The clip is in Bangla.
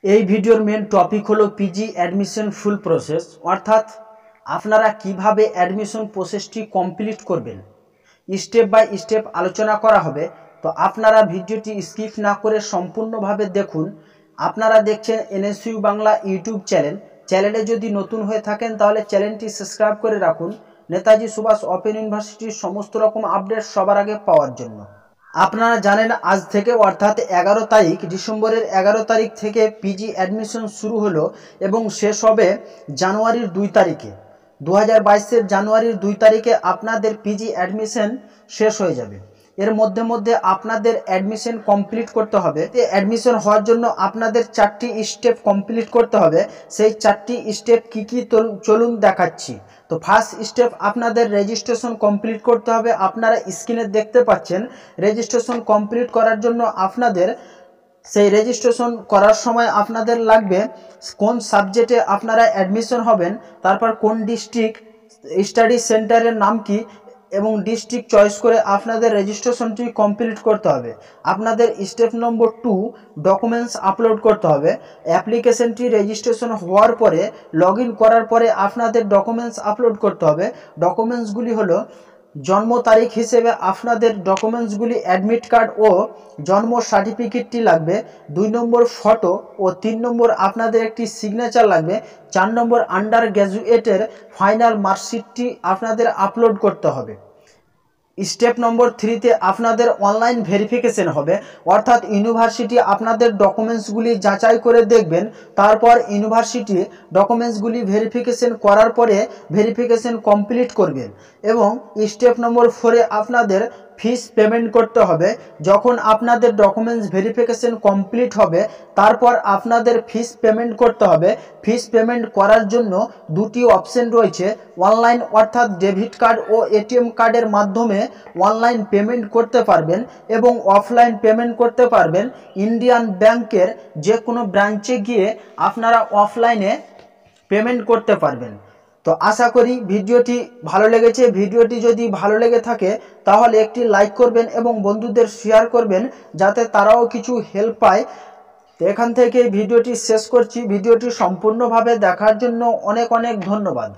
এই ভিডিওর মেন টপিক হলো পিজি অ্যাডমিশন ফুল প্রসেস, অর্থাৎ আপনারা কিভাবে অ্যাডমিশন প্রসেসটি কমপ্লিট করবেন স্টেপ বাই স্টেপ আলোচনা করা হবে। তো আপনারা ভিডিওটি স্কিপ না করে সম্পূর্ণভাবে দেখুন। আপনারা দেখছেন এনএসইউ বাংলা ইউটিউব চ্যানেলে যদি নতুন হয়ে থাকেন তাহলে চ্যানেলটি সাবস্ক্রাইব করে রাখুন নেতাজি সুভাষ ওপেন ইউনিভার্সিটির সমস্ত রকম আপডেট সবার আগে পাওয়ার জন্য। আপনারা জানেন আজ থেকে অর্থাৎ 11 তারিখ ডিসেম্বরের 11 তারিখ থেকে পিজি অ্যাডমিশন শুরু হলো এবং শেষ হবে জানুয়ারির 2 তারিখে। 2022-এর জানুয়ারির 2 তারিখে আপনাদের পিজি অ্যাডমিশন শেষ হয়ে যাবে। এর মধ্যে আপনাদের অ্যাডমিশন কমপ্লিট করতে হবে। অ্যাডমিশন হওয়ার জন্য আপনাদের 4টি স্টেপ কমপ্লিট করতে হবে। সেই 4টি স্টেপ কি চলুন দেখাচ্ছি। তো ফার্স্ট স্টেপ আপনাদের রেজিস্ট্রেশন কমপ্লিট করতে হবে। আপনারা স্ক্রিনে দেখতে পাচ্ছেন রেজিস্ট্রেশন কমপ্লিট করার জন্য আপনাদের সেই রেজিস্ট্রেশন করার সময় আপনাদের লাগবে কোন সাবজেক্টে আপনারা অ্যাডমিশন হবেন, তারপর কোন ডিস্ট্রিক্ট স্টাডি সেন্টারের নাম কি এবং ডিস্ট্রিক্ট চয়েস করে আপনাদের রেজিস্ট্রেশনটি কমপ্লিট করতে হবে। আপনাদের স্টেপ নম্বর 2 ডকুমেন্টস আপলোড করতে হবে। অ্যাপ্লিকেশনটি রেজিস্ট্রেশন হওয়ার পরে লগ ইন করার পরে আপনাদের ডকুমেন্টস আপলোড করতে হবে। ডকুমেন্টসগুলি হলো জন্ম তারিখ হিসেবে আপনাদের ডকুমেন্টসগুলি অ্যাডমিট কার্ড ও জন্ম সার্টিফিকেটটি লাগবে, 2 নম্বর ফটো ও 3 নম্বর আপনাদের একটি সিগনেচার লাগবে, 4 নম্বর আন্ডার গ্র্যাজুয়েটের ফাইনাল মার্কশিটটি আপনাদের আপলোড করতে হবে। স্টেপ নম্বর 3-তে আপনাদের অনলাইন ভেরিফিকেশন হবে, অর্থাৎ ইউনিভার্সিটি আপনাদের ডকুমেন্টসগুলি যাচাই করে দেখবেন। তারপর ইউনিভার্সিটি ডকুমেন্টসগুলি ভেরিফিকেশন করার পরে ভেরিফিকেশন কমপ্লিট করবেন এবং স্টেপ নম্বর 4-এ আপনাদের ফিস পেমেন্ট করতে হবে। যখন আপনাদের ডকুমেন্টস ভেরিফিকেশন কমপ্লিট হবে তারপর আপনাদের ফিস পেমেন্ট করতে হবে। ফিস পেমেন্ট করার জন্য 2টি অপশন রয়েছে, অনলাইন অর্থাৎ ডেবিট কার্ড ও এটিএম কার্ডের মাধ্যমে অনলাইন পেমেন্ট করতে পারবেন এবং অফলাইন পেমেন্ট করতে পারবেন ইন্ডিয়ান ব্যাংকের যে কোনো ব্রাঞ্চে গিয়ে আপনারা অফলাইনে পেমেন্ট করতে পারবেন। তো আশা করি ভিডিওটি ভালো লেগেছে। ভিডিওটি যদি ভালো লেগে থাকে তাহলে একটি লাইক করবেন এবং বন্ধুদের শেয়ার করবেন যাতে তারাও কিছু হেল্প পায়। তো এখান থেকে ভিডিওটি শেষ করছি। ভিডিওটি সম্পূর্ণভাবে দেখার জন্য অনেক ধন্যবাদ।